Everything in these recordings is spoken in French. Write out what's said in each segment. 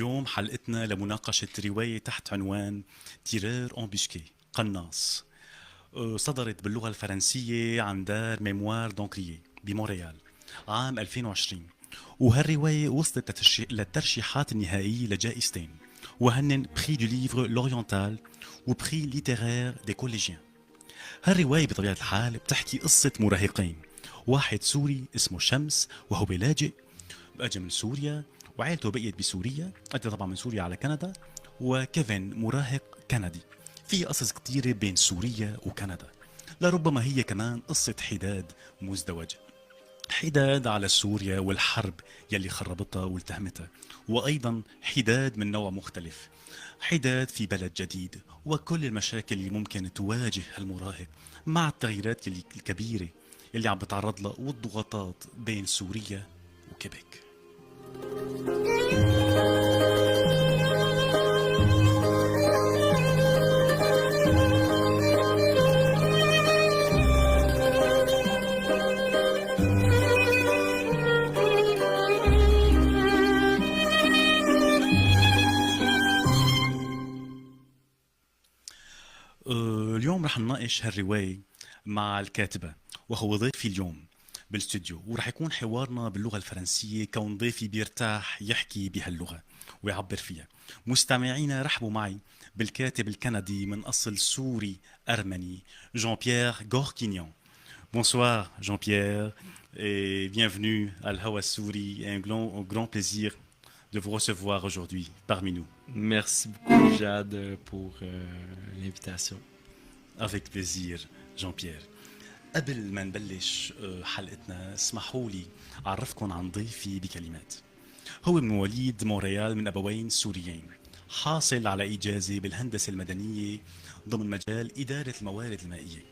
اليوم حلقتنا لمناقشة رواية تحت عنوان تيرير أمبوشكي قناص. صدرت باللغة الفرنسية عن دار ميموار دونكرييه بمونريال عام 2020. وهالرواية وصلت للترشيحات النهائية لجائزتين، وهن بري دو ليفر لورينتال وبري ليترير دي كوليجيان. هالرواية بطبيعة الحال بتحكي قصة مراهقين، واحد سوري اسمه شمس وهو لاجئ اجى من سوريا، وعائلته بقيت بسوريا، اجى طبعا من سوريا على كندا. وكيفن مراهق كندي. في قصص كتيرة بين سوريا وكندا، لربما هي كمان قصة حداد مزدوجة، حداد على سوريا والحرب يلي خربتها والتهمتها، وأيضا حداد من نوع مختلف، حداد في بلد جديد وكل المشاكل اللي ممكن تواجه المراهق مع التغييرات الكبيرة اللي عم بتعرض لها والضغوطات بين سوريا وكيبيك. اليوم رح نناقش هالرواية مع الكاتبة، وهو ضيفي اليوم بالاستوديو، ورح يكون حوارنا باللغة الفرنسية كون ضيفي بيرتاح يحكي بهاللغة ويعبر فيها. مستمعينا رحبوا معي بالكاتب الكندي من أصل سوري أرمني جون بيير غوركينيون. Bonsoir Jean-Pierre et bienvenue à l'Hawa Souri. Un grand plaisir de vous recevoir aujourd'hui parmi nous. Merci beaucoup, Jade, pour l'invitation. Avec plaisir Jean-Pierre. قبل ما نبلش حلقتنا اسمحوا لي أعرفكم عن ضيفي بكلمات. هو من مواليد مونريال من أبوين سوريين، حاصل على إجازة بالهندسة المدنية ضمن مجال إدارة الموارد المائية،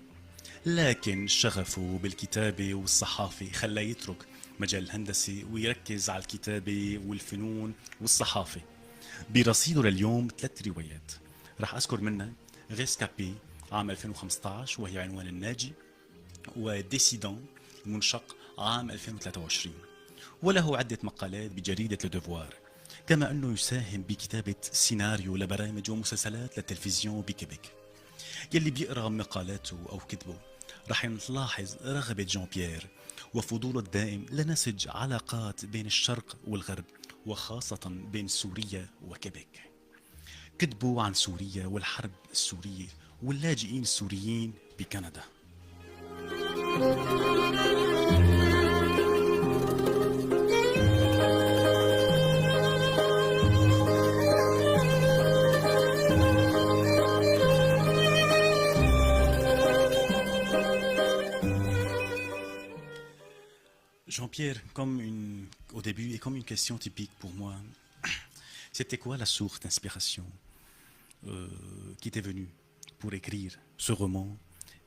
لكن شغفه بالكتابة والصحافة خلاه يترك مجال الهندسة ويركز على الكتابة والفنون والصحافة. برصيده لليوم 3 روايات رح أذكر منها ريسكابي عام 2015 وهي عنوان الناجي، وديسيدون المنشق عام 2023، وله عدة مقالات بجريدة لدوفوار، كما أنه يساهم بكتابة سيناريو لبرامج ومسلسلات للتلفزيون بكيبيك. يلي بيقرأ مقالاته أو كتبه رح نلاحظ رغبة جون بيير وفضوله الدائم لنسج علاقات بين الشرق والغرب، وخاصة بين سوريا وكيبيك. كتبوا عن سوريا والحرب السورية واللاجئين السوريين بكندا. Jean-Pierre, au début et comme une question typique pour moi, c'était quoi la source d'inspiration qui t'est venue pour écrire ce roman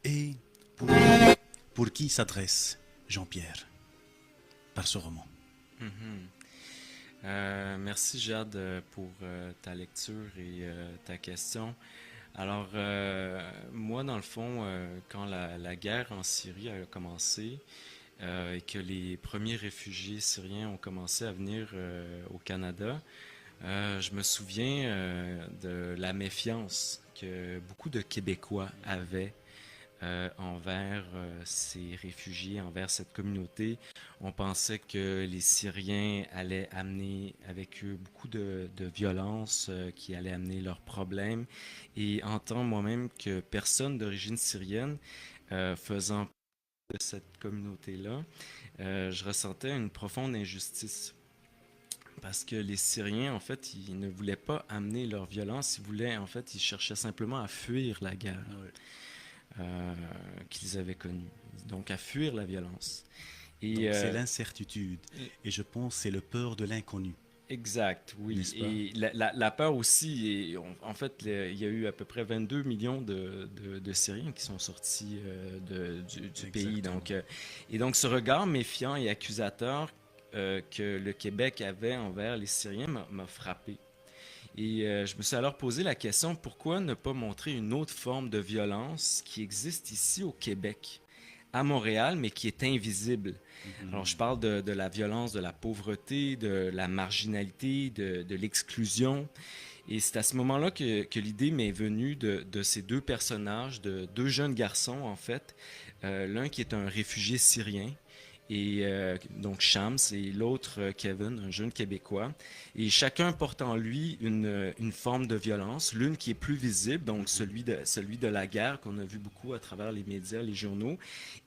et pour, pour qui s'adresse Jean-Pierre par ce roman? Merci, Jade, pour ta lecture et ta question. Alors, moi, dans le fond, quand la guerre en Syrie a commencé, et que les premiers réfugiés syriens ont commencé à venir au Canada, je me souviens de la méfiance que beaucoup de Québécois avaient envers ces réfugiés, envers cette communauté. On pensait que les Syriens allaient amener avec eux beaucoup de violence, qui allaient amener leurs problèmes. Et en tant moi-même que personne d'origine syrienne, faisant de cette communauté-là, je ressentais une profonde injustice. Parce que les Syriens, en fait, ils ne voulaient pas amener leur violence, ils cherchaient simplement à fuir la guerre qu'ils avaient connue. Donc, à fuir la violence. Et c'est l'incertitude. Et je pense que c'est le peur de l'inconnu. Exact, oui. Et la peur aussi, en fait, il y a eu à peu près 22 millions de Syriens qui sont sortis du pays. Donc, et donc, ce regard méfiant et accusateur que le Québec avait envers les Syriens m'a frappé. Et je me suis alors posé la question, pourquoi ne pas montrer une autre forme de violence qui existe ici au Québec, à Montréal, mais qui est invisible. Alors, je parle de la violence, de la pauvreté, de la marginalité, de l'exclusion. Et c'est à ce moment-là que l'idée m'est venue de ces deux personnages, de deux jeunes garçons, en fait. L'un qui est un réfugié syrien, et donc Shams, et l'autre Kevin, un jeune Québécois. Et chacun porte en lui une forme de violence, l'une qui est plus visible, donc celui de la guerre qu'on a vu beaucoup à travers les médias, les journaux,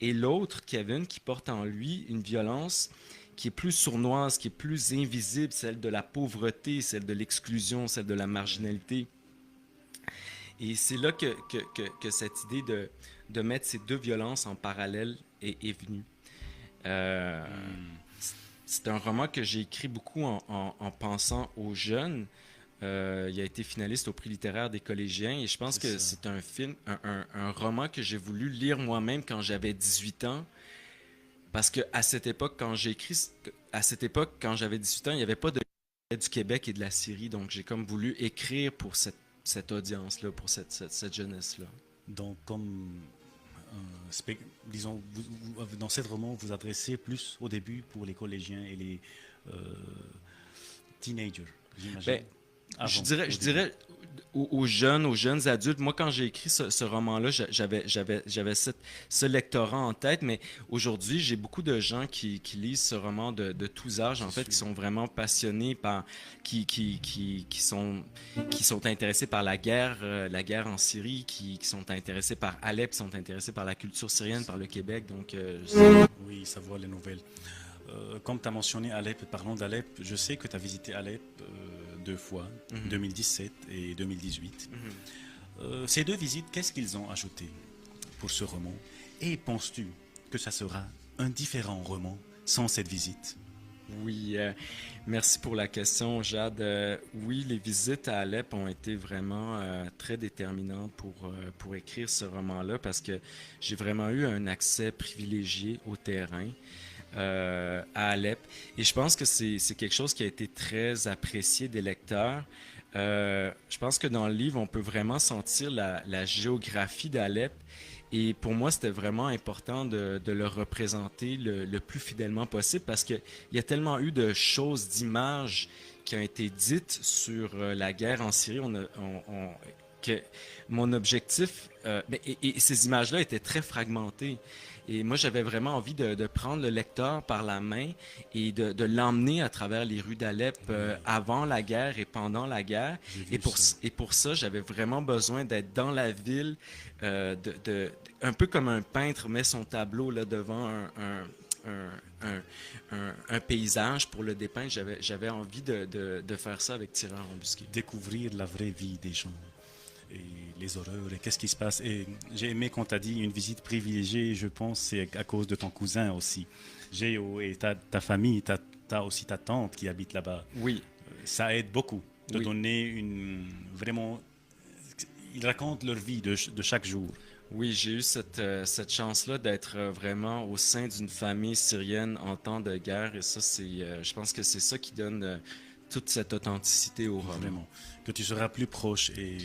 et l'autre, Kevin, qui porte en lui une violence qui est plus sournoise, qui est plus invisible, celle de la pauvreté, celle de l'exclusion, celle de la marginalité. Et c'est là que cette idée de mettre ces deux violences en parallèle est venue. Euh, c'est un roman que j'ai écrit beaucoup en pensant aux jeunes. Il a été finaliste au prix littéraire des collégiens et je pense C'est que ça. c'est un film, un roman que j'ai voulu lire moi-même quand j'avais 18 ans. Parce que à cette époque, quand j'ai écrit, à cette époque, quand j'avais 18 ans, il n'y avait pas de du Québec et de la Syrie. Donc j'ai comme voulu écrire pour cette audience-là, pour cette jeunesse-là. Donc, comme, disons, dans cette roman, vous adressez plus au début pour les collégiens et les euh, teenagers, j'imagine, Ben, je avant, dirais, au je début. dirais aux jeunes adultes. Moi, quand j'ai écrit ce roman-là, j'avais ce lectorat en tête, mais aujourd'hui, j'ai beaucoup de gens qui lisent ce roman de tous âges, en C'est fait, sûr. qui sont vraiment passionnés par, qui sont intéressés par la guerre en Syrie, qui sont intéressés par Alep, qui sont intéressés par la culture syrienne, par le Québec. Donc, Oui, savoir les nouvelles. Comme tu as mentionné Alep, parlons d'Alep, je sais que tu as visité Alep deux fois, mhm, 2017 et 2018. mhm. Ces deux visites, qu'est-ce qu'ils ont ajouté pour ce roman? Et penses-tu que ça sera un différent roman sans cette visite? Oui, merci pour la question, Jade. Oui, les visites à Alep ont été vraiment très déterminantes pour écrire ce roman-là parce que j'ai vraiment eu un accès privilégié au terrain à Alep. Et je pense que c'est quelque chose qui a été très apprécié des lecteurs. Je pense que dans le livre, on peut vraiment sentir la géographie d'Alep. Et pour moi, c'était vraiment important de le représenter le plus fidèlement possible parce qu'il y a tellement eu de choses, d'images qui ont été dites sur la guerre en Syrie. Que mon objectif, et ces images-là étaient très fragmentées. Et moi, j'avais vraiment envie de prendre le lecteur par la main et de l'emmener à travers les rues d'Alep avant la guerre et pendant la guerre. J'ai vu ça. Et pour ça, j'avais vraiment besoin d'être dans la ville, un peu comme un peintre met son tableau là, devant un paysage pour le dépeindre. J'avais envie de faire ça avec Tireur embusqué. Découvrir la vraie vie des gens et les horreurs et qu'est-ce qui se passe. Et j'ai aimé quand tu as dit une visite privilégiée, je pense c'est à cause de ton cousin aussi, Géo, et ta famille, tu as aussi ta tante qui habite là-bas. Oui, Ça aide beaucoup de oui. donner une vraiment. Ils racontent leur vie de chaque jour. Oui, j'ai eu cette chance-là d'être vraiment au sein d'une famille syrienne en temps de guerre et ça, je pense que c'est ça qui donne toute cette authenticité au roman. Vraiment. Que tu seras plus proche et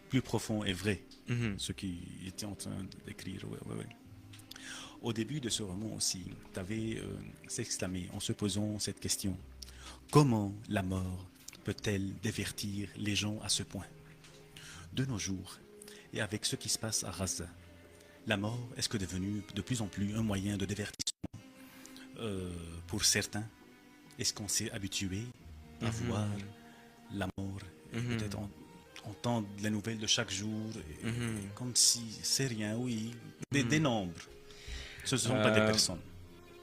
plus profond et vrai. Mhm, Ce qui était en train d'écrire. Ouais, ouais, ouais. Au début de ce roman aussi, tu avais s'exclamé en se posant cette question. Comment la mort peut-elle divertir les gens à ce point? De nos jours, et avec ce qui se passe à Gaza, la mort est-ce que devenue de plus en plus un moyen de divertissement pour certains? Est-ce qu'on s'est habitué à voir mhm, la mort et peut-être mhm, entendre les nouvelles de chaque jour et mhm. comme si c'est rien, oui, des Mhm. nombres. Ce ne sont pas des Euh, personnes.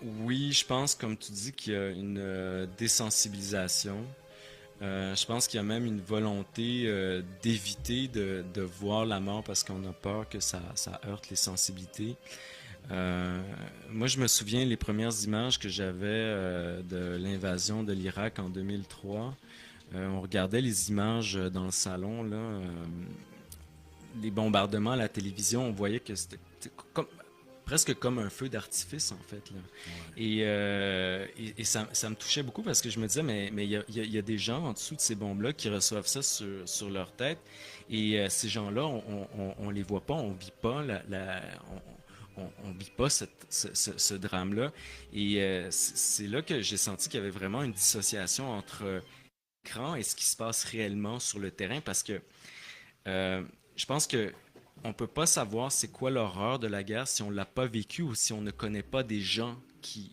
oui, je pense, comme tu dis, qu'il y a une désensibilisation. Je pense qu'il y a même une volonté d'éviter de voir la mort parce qu'on a peur que ça heurte les sensibilités. Moi, je me souviens les premières images que j'avais de l'invasion de l'Irak en 2003. On regardait les images dans le salon, là, les bombardements à la télévision, on voyait que c'était comme, presque comme un feu d'artifice, en fait, là. Et ça me touchait beaucoup parce que je me disais, mais il y a des gens en dessous de ces bombes-là qui reçoivent ça sur leur tête. Et ces gens-là, on les voit pas, on vit pas on vit pas ce drame-là. Et c'est là que j'ai senti qu'il y avait vraiment une dissociation entre l'écran et ce qui se passe réellement sur le terrain, parce que je pense que on peut pas savoir c'est quoi l'horreur de la guerre si on l'a pas vécu ou si on ne connaît pas des gens qui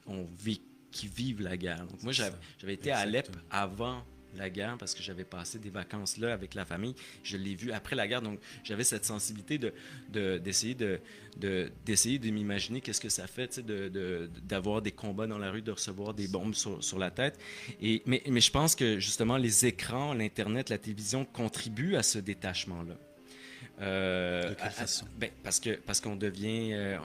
vivent la guerre. Donc moi, C'est ça. j'avais été à Alep Exactement. avant la guerre parce que j'avais passé des vacances là avec la famille. Je l'ai vu après la guerre, donc j'avais cette sensibilité d'essayer de m'imaginer qu'est-ce que ça fait, tu sais, d'avoir des combats dans la rue, de recevoir des bombes sur la tête. Mais je pense que justement les écrans, l'internet, la télévision contribuent à ce détachement-là. De quelle façon? Ben, parce qu'on devient,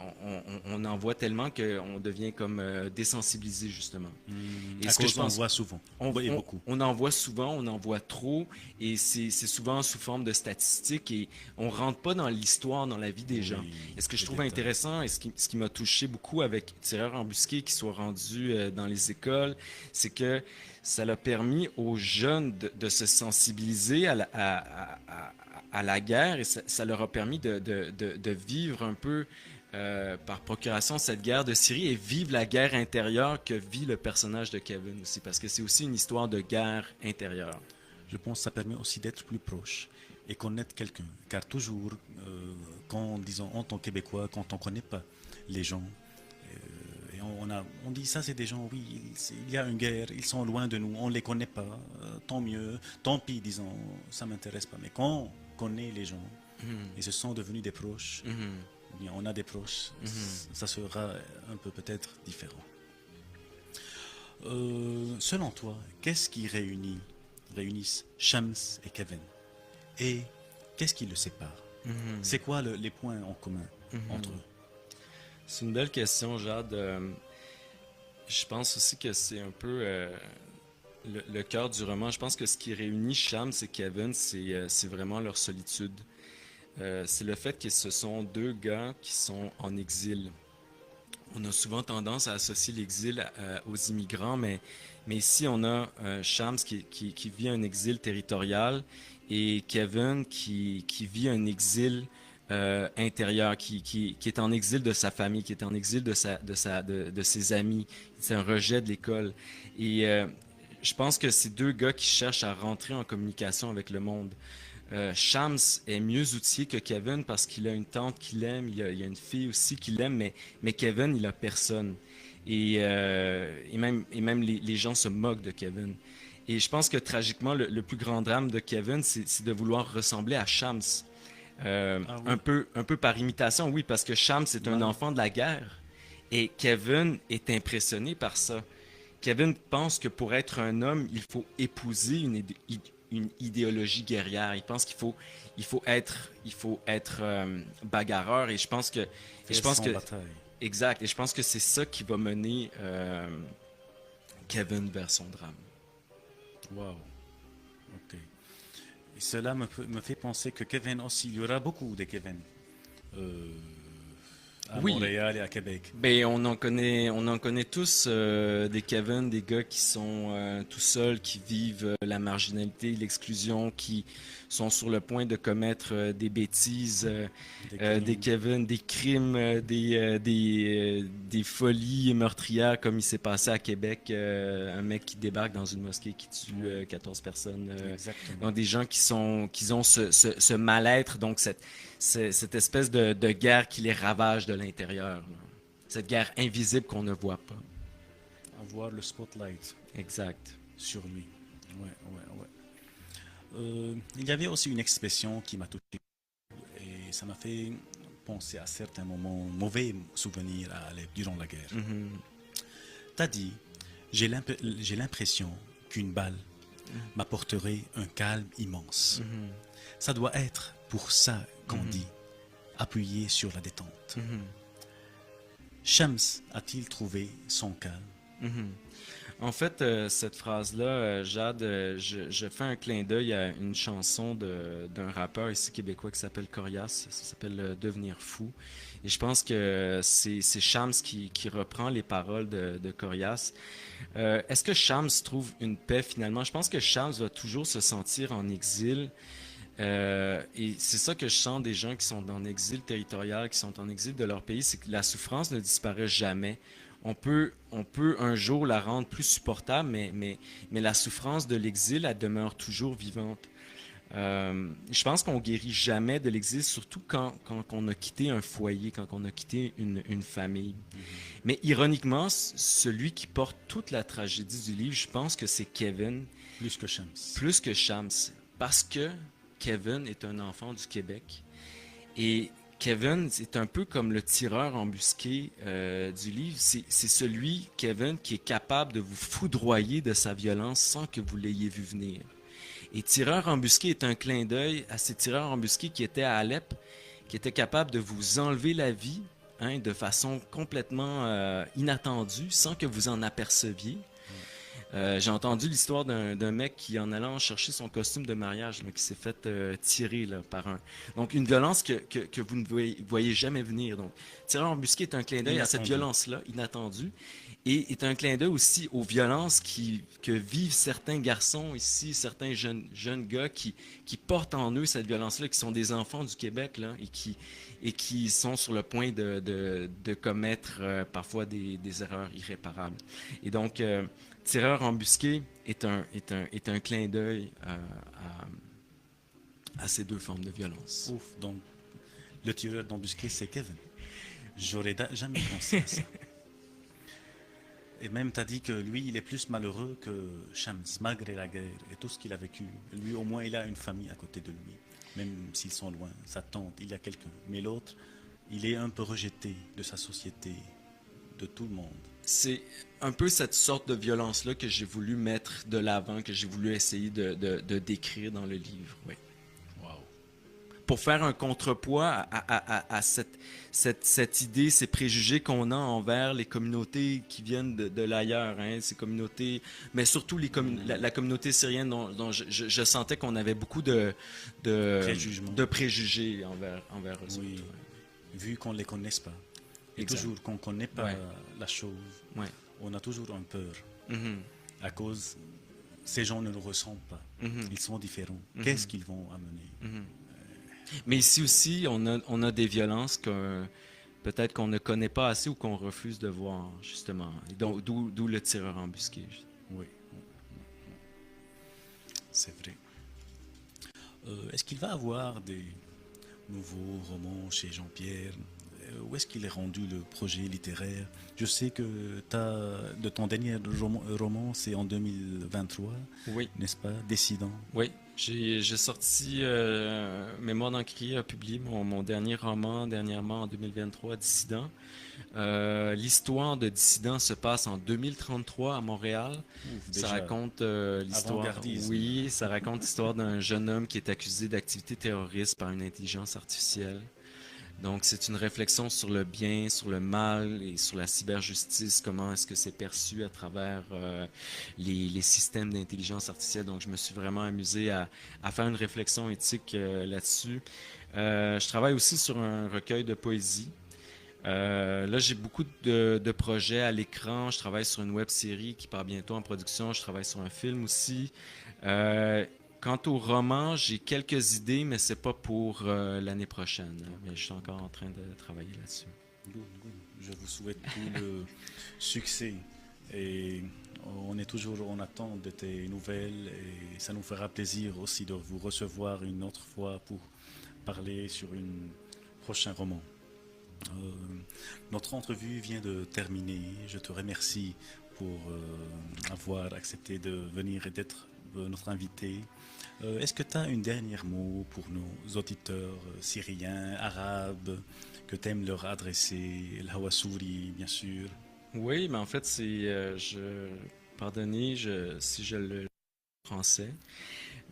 on en voit tellement qu'on devient comme désensibilisé justement. Et À ce que je cause, on pense, voit souvent. Et beaucoup. on en voit souvent, on en voit trop, et c'est souvent sous forme de statistiques, et on rentre pas dans l'histoire, dans la vie des gens. Oui, Et ce que je les trouve détails. intéressant, et ce qui m'a touché beaucoup avec Tireur embusqué qui soit rendu dans les écoles, c'est que ça l'a permis aux jeunes de se sensibiliser à la guerre, et ça leur a permis de vivre un peu par procuration cette guerre de Syrie et vivre la guerre intérieure que vit le personnage de Kevin aussi, parce que c'est aussi une histoire de guerre intérieure. Je pense que ça permet aussi d'être plus proche et connaître quelqu'un. Car toujours, quand, disons, en tant que Québécois, quand on ne connaît pas les gens, et on dit ça, c'est des gens, oui, il y a une guerre, ils sont loin de nous, on ne les connaît pas, tant mieux, tant pis, disons, ça ne m'intéresse pas. Mais quand on connaît les gens Mhm. et se sont devenus des proches, Mhm. ou bien on a des proches, Mhm. ça sera un peu peut-être différent. Selon toi, qu'est-ce qui réunissent Shams et Kevin? Et qu'est-ce qui le sépare? Mhm. C'est quoi les points en commun entre Mhm. eux? C'est une belle question, Jade. Je pense aussi que c'est un peu le cœur du roman. Je pense que ce qui réunit Shams et Kevin, c'est vraiment leur solitude. C'est le fait que ce sont deux gars qui sont en exil. On a souvent tendance à associer l'exil aux immigrants, mais ici on a Shams qui vit un exil territorial et Kevin qui vit un exil intérieur, qui est en exil de sa famille, qui est en exil de ses amis. C'est un rejet de l'école. Et je pense que c'est deux gars qui cherchent à rentrer en communication avec le monde. Shams est mieux outillé que Kevin parce qu'il a une tante qu'il aime, il y a une fille aussi qu'il aime, mais Kevin, il a personne. Et même les gens se moquent de Kevin. Et je pense que tragiquement, le plus grand drame de Kevin, c'est de vouloir ressembler à Shams. Ah Un oui, peu, un peu par imitation, oui, parce que Shams est un voilà. enfant de la guerre. Et Kevin est impressionné par ça. Kevin pense que pour être un homme, il faut épouser une idéologie guerrière. Il pense qu'il faut être bagarreur. Et je Faire pense sans que, bataille. exact. Et je pense que c'est ça qui va mener Kevin vers son drame. Wow, ok. Et cela me fait penser que Kevin aussi, il y aura beaucoup de Kevin euh, à Oui, Montréal et à Québec. ben, on en connaît tous des Kevin, des gars qui sont tout seuls, qui vivent la marginalité, l'exclusion, qui sont sur le point de commettre des bêtises, Des des crimes. Kevin, des crimes, des folies meurtrières, comme il s'est passé à Québec, un mec qui débarque dans une mosquée qui tue Oui, 14 personnes. exactement. Donc des gens qui ont ce mal-être, donc cette espèce de guerre qui les ravage de l'intérieur, là. Cette guerre invisible qu'on ne voit pas. Avoir le spotlight Exact. sur lui. Ouais, ouais, ouais. Il y avait aussi une expression qui m'a touché et ça m'a fait penser à certains moments, mauvais souvenirs durant la guerre. Mhm. T'as dit, j'ai l'impression qu'une balle m'apporterait un calme immense. Mhm. Ça doit être pour ça qu'on Mhm. dit appuyer sur la détente. Mhm. Shams a-t-il trouvé son calme? Mhm. En fait, cette phrase-là, Jade, je fais un clin d'œil à une chanson d'un rappeur ici québécois qui s'appelle Corias. Ça s'appelle Devenir fou. Et je pense que c'est Shams qui reprend les paroles de Corias. Est-ce que Shams trouve une paix finalement? Je pense que Shams va toujours se sentir en exil Et c'est ça que je sens des gens qui sont en exil territorial, qui sont en exil de leur pays, c'est que la souffrance ne disparaît jamais. On peut un jour la rendre plus supportable, mais la souffrance de l'exil, elle demeure toujours vivante. Je pense qu'on guérit jamais de l'exil, surtout quand on a quitté un foyer, quand on a quitté une famille. Mais ironiquement, celui qui porte toute la tragédie du livre, je pense que c'est Kevin, Plus que Shams. plus que Shams, parce que Kevin est un enfant du Québec. Et Kevin, c'est un peu comme le tireur embusqué du livre. C'est celui, Kevin, qui est capable de vous foudroyer de sa violence sans que vous l'ayez vu venir. Et tireur embusqué est un clin d'œil à ces tireurs embusqués qui étaient à Alep, qui étaient capables de vous enlever la vie, hein, de façon complètement inattendue, sans que vous en aperceviez. J'ai entendu l'histoire d'un mec qui, en allant chercher son costume de mariage, là, qui s'est fait tirer là, par un. Donc, une violence que vous ne voyez jamais venir. Donc, tireur embusqué est un clin d'œil à cette Inattendu. violence-là, inattendue, et est un clin d'œil aussi aux violences que vivent certains garçons ici, certains jeunes gars qui portent en eux cette violence-là, qui sont des enfants du Québec, là, et qui sont sur le point de commettre parfois des erreurs irréparables. Et donc, tireur embusqué est un clin d'œil à ces deux formes de violence. Ouf, donc le tireur d'embusqué, c'est Kevin. J'aurais jamais pensé à ça. Et même, tu as dit que lui, il est plus malheureux que Shams, malgré la guerre et tout ce qu'il a vécu. Lui, au moins, il a une famille à côté de lui, même s'ils sont loin. Sa tante, il y a quelqu'un. Mais l'autre, il est un peu rejeté de sa société, de tout le monde. C'est un peu cette sorte de violence-là que j'ai voulu mettre de l'avant, que j'ai voulu essayer de décrire dans le livre. Oui. Waouh. Pour faire un contrepoids à cette idée, ces préjugés qu'on a envers les communautés qui viennent de l'ailleurs, hein, ces communautés, mais surtout la communauté syrienne dont je sentais qu'on avait beaucoup Préjugement. de préjugés envers eux Oui, autres. vu qu'on ne les connaisse pas. Et Exact. toujours qu'on ne connaît pas Ouais. la chose, Ouais. on a toujours un peur. Mhm. À cause, ces gens ne nous ressemblent pas. Mhm. Ils sont différents. Mhm. Qu'est-ce qu'ils vont amener? Mhm. Mais ici aussi, on a des violences que peut-être qu'on ne connaît pas assez ou qu'on refuse de voir, justement. Et donc, d'où le tireur embusqué. Oui, c'est vrai. Est-ce qu'il va avoir des nouveaux romans chez Jean-Pierre? Où est-ce qu'il est rendu le projet littéraire? Je sais que de ton dernier roman, c'est en 2023, Oui, n'est-ce pas? Décidant. oui. J'ai sorti Mémoire d'Encrier a publié mon dernier roman dernièrement en 2023, Dissident. L'histoire de Dissident se passe en 2033 à Montréal. Ouf, Ça déjà, raconte l'histoire. avant-gardisme. Oui, ça raconte l'histoire d'un jeune homme qui est accusé d'activité terroriste par une intelligence artificielle. Donc, c'est une réflexion sur le bien, sur le mal et sur la cyberjustice, comment est-ce que c'est perçu à travers les systèmes d'intelligence artificielle. Donc, je me suis vraiment amusé à faire une réflexion éthique là-dessus. Je travaille aussi sur un recueil de poésie. Là, j'ai beaucoup de projets à l'écran. Je travaille sur une web série qui part bientôt en production. Je travaille sur un film aussi. Euh, Quant au roman, j'ai quelques idées, mais c'est pas pour l'année prochaine. Mais je suis encore en train de travailler là-dessus. Good, good. Je vous souhaite tout le succès. Et on est toujours en attente de tes nouvelles et ça nous fera plaisir aussi de vous recevoir une autre fois pour parler sur un prochain roman. Euh, Notre entrevue vient de terminer. Je te remercie pour avoir accepté de venir et d'être notre invité. Est-ce que tu as un dernier mot pour nos auditeurs syriens, arabes, que tu aimes leur adresser, el Hawasouri, bien sûr? Oui, mais en fait, pardonnez si je le français,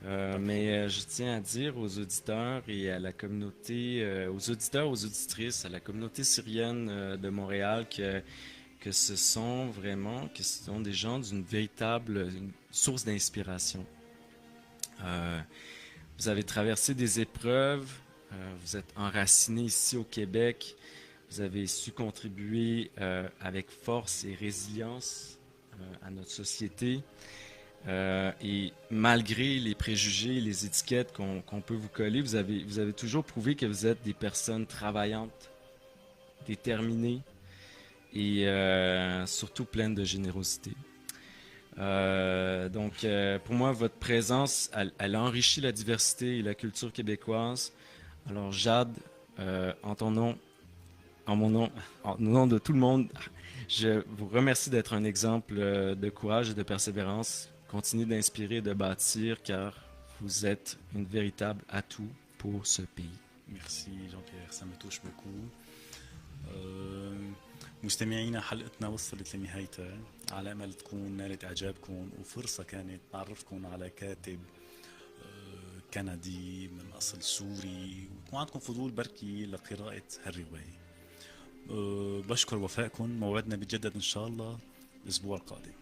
mais je tiens à dire aux auditeurs et à la communauté, aux auditeurs, aux auditrices, à la communauté syrienne de Montréal que ce sont des gens d'une véritable source d'inspiration. Euh, Vous avez traversé des épreuves, vous êtes enraciné ici au Québec, vous avez su contribuer avec force et résilience à notre société. Et malgré les préjugés, les étiquettes qu'on peut vous coller, vous avez toujours prouvé que vous êtes des personnes travaillantes, déterminées et surtout pleines de générosité. Pour moi, votre présence, elle enrichit la diversité et la culture québécoise. Alors, Jade, en ton nom, en mon nom, en nom de tout le monde, je vous remercie d'être un exemple de courage et de persévérance. Continuez d'inspirer et de bâtir, car vous êtes une véritable atout pour ce pays. ميرسي جون بيير سا me touche beaucoup. آه، مستمعينا حلقتنا وصلت لنهايتها، على امل تكون نالت اعجابكم وفرصه كانت نعرفكم على كاتب كندي من اصل سوري، ويكون عندكم فضول بركي لقراءه هالروايه. بشكر وفائكم، موعدنا بيتجدد ان شاء الله الاسبوع القادم.